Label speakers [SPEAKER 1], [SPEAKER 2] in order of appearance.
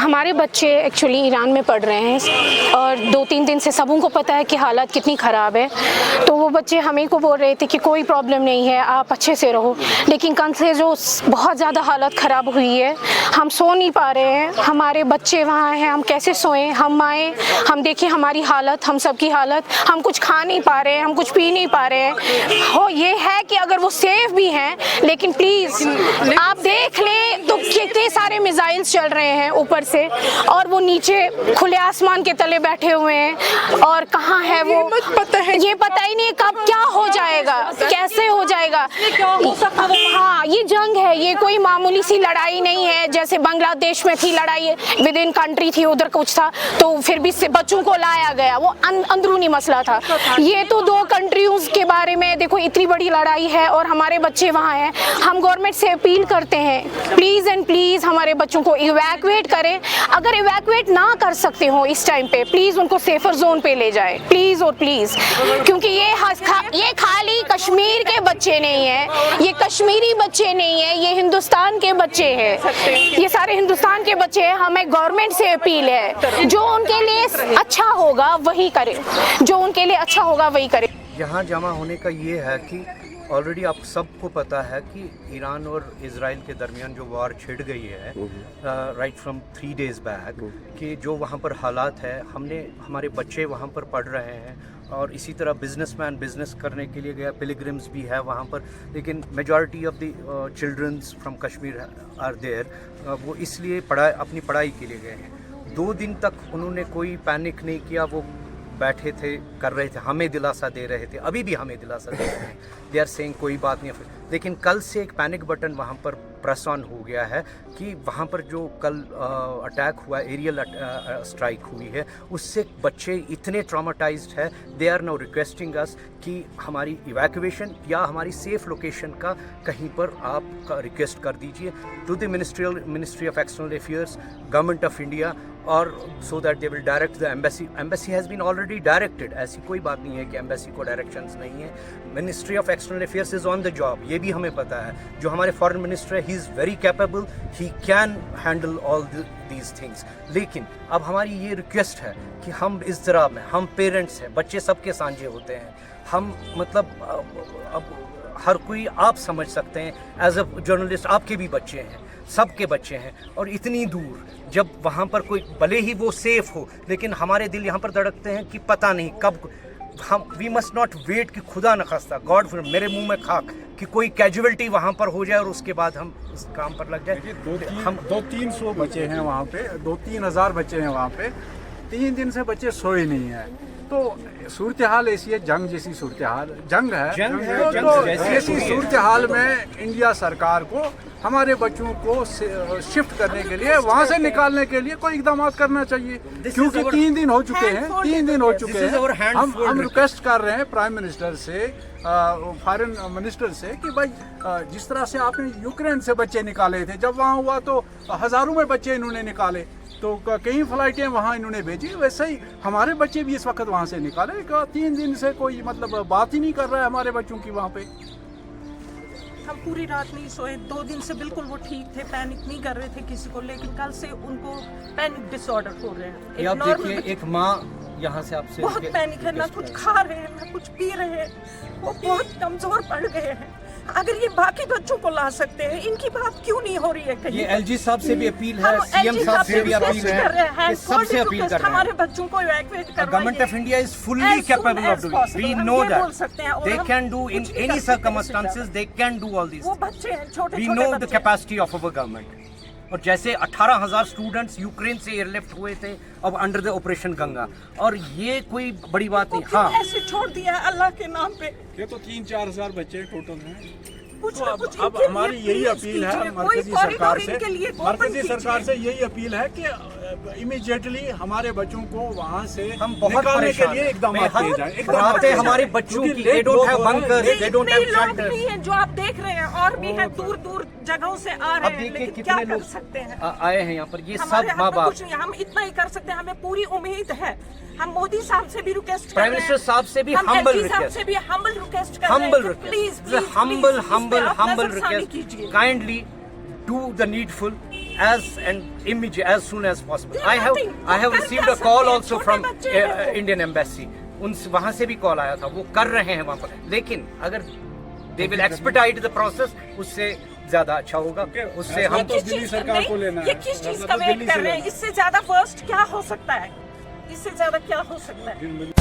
[SPEAKER 1] हमारे बच्चे actually Iran में पढ़ रहे हैं और 2-3 दिन से सबों को पता है कि हालत कितनी ख़राब है। तो वो बच्चे हमें को बोल रहे थे कि कोई प्रॉब्लम नहीं है, आप अच्छे से रहो। लेकिन कल से जो बहुत ज़्यादा हालत ख़राब हुई है, हम सो नहीं पा रहे हैं। हमारे बच्चे वहाँ हैं, हम कैसे सोएं? हम आए, हम देखें हमारी हालत, हम सब की हालत, हम कुछ खा नहीं पा रहे हैं, हम कुछ पी नहीं पा रहे हैं। हो ये है कि अगर वो सेफ भी हैं, लेकिन प्लीज़ आप देख लें तो कितने सारे मिसाइल्स चल रहे हैं ऊपर से और वो नीचे खुले आसमान के तले बैठे हुए हैं। और कहाँ है वो, ये पता ही नहीं कब क्या हो जाएगा, कैसे हो जाएगा। हाँ, ये जंग है, ये कोई मामूली सी लड़ाई नहीं है जैसे बांग्लादेश में थी लड़ाई, विद इन कंट्री थी, उधर कुछ था तो फिर भी बच्चों को लाया गया, वो अंदरूनी मसला था। ये तो 2 कंट्रीज के बारे में देखो, इतनी बड़ी लड़ाई है और हमारे बच्चे वहाँ हैं। हम गवर्नमेंट से अपील करते हैं, प्लीज़ एंड प्लीज़ हमारे बच्चों को इवैक्यूएट करें। अगर इवैक्यूएट ना कर सकते हो इस टाइम पे, प्लीज़ उनको सेफर जोन पे ले जाए, प्लीज़ और प्लीज़। क्योंकि ये खाली कश्मीर के बच्चे नहीं हैं, ये कश्मीरी बच्चे नहीं हैं, ये हिंदुस्तान के बच्चे हैं, ये सारे हिंदुस्तान के बच्चे हैं। हमें गवर्नमेंट से अपील है, जो उनके लिए अच्छा होगा वही करे, जो उनके लिए अच्छा होगा वही करे।
[SPEAKER 2] यहाँ जमा होने का ये है कि ऑलरेडी आप सबको पता है कि ईरान और इज़राइल के दरमियान जो वार छिड़ गई है राइट फ्रॉम 3 डेज़ बैक, कि जो वहाँ पर हालात है, हमारे बच्चे वहाँ पर पढ़ रहे हैं और इसी तरह बिजनेसमैन बिजनेस करने के लिए गया, पिलग्रिम्स भी है वहाँ पर, लेकिन majority of the childrens from Kashmir are there, वो इसलिए अपनी पढ़ाई के लिए गए हैं। 2 दिन तक उन्होंने कोई पैनिक नहीं किया, वो बैठे थे, कर रहे थे, हमें दिलासा दे रहे थे, अभी भी हमें दिलासा दे रहे हैं। दे आर सेइंग कोई बात नहीं। लेकिन कल से एक पैनिक बटन वहाँ पर प्रेस ऑन हो गया है कि वहाँ पर जो कल अटैक हुआ, एरियल स्ट्राइक हुई है, उससे बच्चे इतने ट्रॉमाटाइज्ड है, दे आर नाउ रिक्वेस्टिंग अस कि हमारी इवैक्यूएशन या हमारी सेफ लोकेशन का कहीं पर आप रिक्वेस्ट कर दीजिए to the ministry of external affairs, government of India, और so that they will direct the embassy. Embassy has been already directed, ऐसी कोई बात नहीं है कि एम्बेसी को डायरेक्शंस नहीं है। Ministry of external affairs is on the job, ये भी हमें पता है। जो हमारे फॉरेन मिनिस्टर है, he is very capable, he can handle all these things. लेकिन अब हमारी ये रिक्वेस्ट है कि हम इस तरह में, हम पेरेंट्स हैं, बच्चे सबके साझे होते हैं, हम मतलब अब हर कोई, आप समझ सकते हैं एज अ जर्नलिस्ट, आपके भी बच्चे हैं, सबके बच्चे हैं, और इतनी दूर जब वहाँ पर कोई, भले ही वो सेफ हो, लेकिन हमारे दिल यहाँ पर धड़कते हैं कि पता नहीं कब हम, वी मस्ट नॉट वेट कि खुदा न खास्ता, गॉड फिर मेरे मुंह में खाक, कि कोई कैजुअलिटी वहाँ पर हो जाए और उसके बाद हम इस काम पर लग जाए।
[SPEAKER 3] हम 200-300 बच्चे हैं वहाँ पे, 2-3 हज़ार बच्चे हैं वहाँ पे, 3 दिन से बच्चे सोए नहीं हैं। तो सूरत हाल ऐसी है, जंग जैसी सूरत हाल, जंग है, तो ऐसी सूरत हाल में इंडिया सरकार को हमारे बच्चों को शिफ्ट करने के लिए, वहाँ से निकालने के लिए कोई इकदाम करना चाहिए, क्योंकि 3 दिन हो चुके हैं, 3 दिन हो चुके हैं। हम रिक्वेस्ट कर रहे हैं प्राइम मिनिस्टर से, फॉरेन मिनिस्टर से, कि भाई जिस तरह से आपने यूक्रेन से बच्चे निकाले थे, जब वहाँ हुआ तो हज़ारों में बच्चे इन्होंने निकाले, तो कई फ्लाइटें वहाँ इन्होंने भेजी, वैसे ही हमारे बच्चे भी इस वक्त वहाँ से निकाले। 3 दिन से कोई मतलब बात ही नहीं कर रहा है हमारे बच्चों की वहाँ पे।
[SPEAKER 4] हम पूरी रात नहीं सोए, 2 दिन से बिल्कुल वो ठीक थे, पैनिक नहीं कर रहे थे किसी को, लेकिन कल से उनको पैनिक डिसऑर्डर हो रहे हैं।
[SPEAKER 2] आप देखिए, एक माँ यहाँ से आपसे
[SPEAKER 4] बहुत पैनिक है, ना कुछ खा रहे हैं ना कुछ पी रहे हैं, वो बहुत कमजोर पड़ गए हैं। अगर ये बाकी बच्चों को ला सकते हैं, इनकी बात क्यों नहीं हो रही है कहीं?
[SPEAKER 2] ये एलजी साहब से भी अपील है, सीएम साहब से भी अपील है, सबसे अपील कर रहे हैं,
[SPEAKER 4] हमारे बच्चों को इवैक्यूएट करवाइए।
[SPEAKER 2] Government of India is fully capable of doing, we know that they can do in any circumstances, they can do all this.
[SPEAKER 4] वो बच्चे हैं छोटे,
[SPEAKER 2] we know the capacity of our government. और जैसे 18,000 स्टूडेंट्स यूक्रेन से airlift हुए थे अब अंडर द ऑपरेशन गंगा, और ये कोई बड़ी बात नहीं। हाँ,
[SPEAKER 4] ऐसे छोड़ दिया है अल्लाह के नाम पे।
[SPEAKER 3] ये तो 3-4 हज़ार बच्चे टोटल हैं।
[SPEAKER 4] तो
[SPEAKER 3] अब हमारी यही अपील है मरकजी सरकार से, यही अपील है कि इमीडिएटली हमारे बच्चों को वहाँ से
[SPEAKER 2] हम बहुत
[SPEAKER 3] निकालने के लिए इकदाम किए जाए।
[SPEAKER 2] हमारे बच्चों की they don't have bunkers, they don't have shelters।
[SPEAKER 4] नहीं है जो आप देख रहे हैं, और भी हैं दूर जगहों से आ रहे हैं, लेकिन क्या कर सकते हैं?
[SPEAKER 2] आए हैं यहाँ पर, ये सब माँ बाप।
[SPEAKER 4] हम इतना ही कर सकते हैं, हमें पूरी उम्मीद है। हम मोदी साहब से भी रिक्वेस्ट कर रहे हैं,
[SPEAKER 2] प्राइम मिनिस्टर साहब से भी हम्बल रिक्वेस्ट कर रहे हैं, please humble request, kindly do the needful as soon as possible.
[SPEAKER 4] They're
[SPEAKER 2] I have
[SPEAKER 4] nothing. कर
[SPEAKER 2] received
[SPEAKER 4] क्या
[SPEAKER 2] a call
[SPEAKER 4] सकते हैं?
[SPEAKER 2] also
[SPEAKER 4] छोटे
[SPEAKER 2] from
[SPEAKER 4] बच्चे हैं वो।
[SPEAKER 2] Indian Embassy. उन वहाँ से भी कॉल आया था, वो कर रहे हैं वहाँ पर, लेकिन अगर they will expedite the process, उससे ज्यादा अच्छा होगा, उससे हम
[SPEAKER 3] तो दिल्ली सरकार को लेना
[SPEAKER 4] ये
[SPEAKER 3] है।
[SPEAKER 4] किस चीज
[SPEAKER 3] फैसला
[SPEAKER 4] का
[SPEAKER 3] तो
[SPEAKER 4] वेट
[SPEAKER 3] दिल्ली
[SPEAKER 4] कर
[SPEAKER 3] से
[SPEAKER 4] रहे हैं?
[SPEAKER 3] लेना है।
[SPEAKER 4] इससे ज्यादा वर्स्ट क्या हो सकता है? इससे ज्यादा क्या हो सकता है?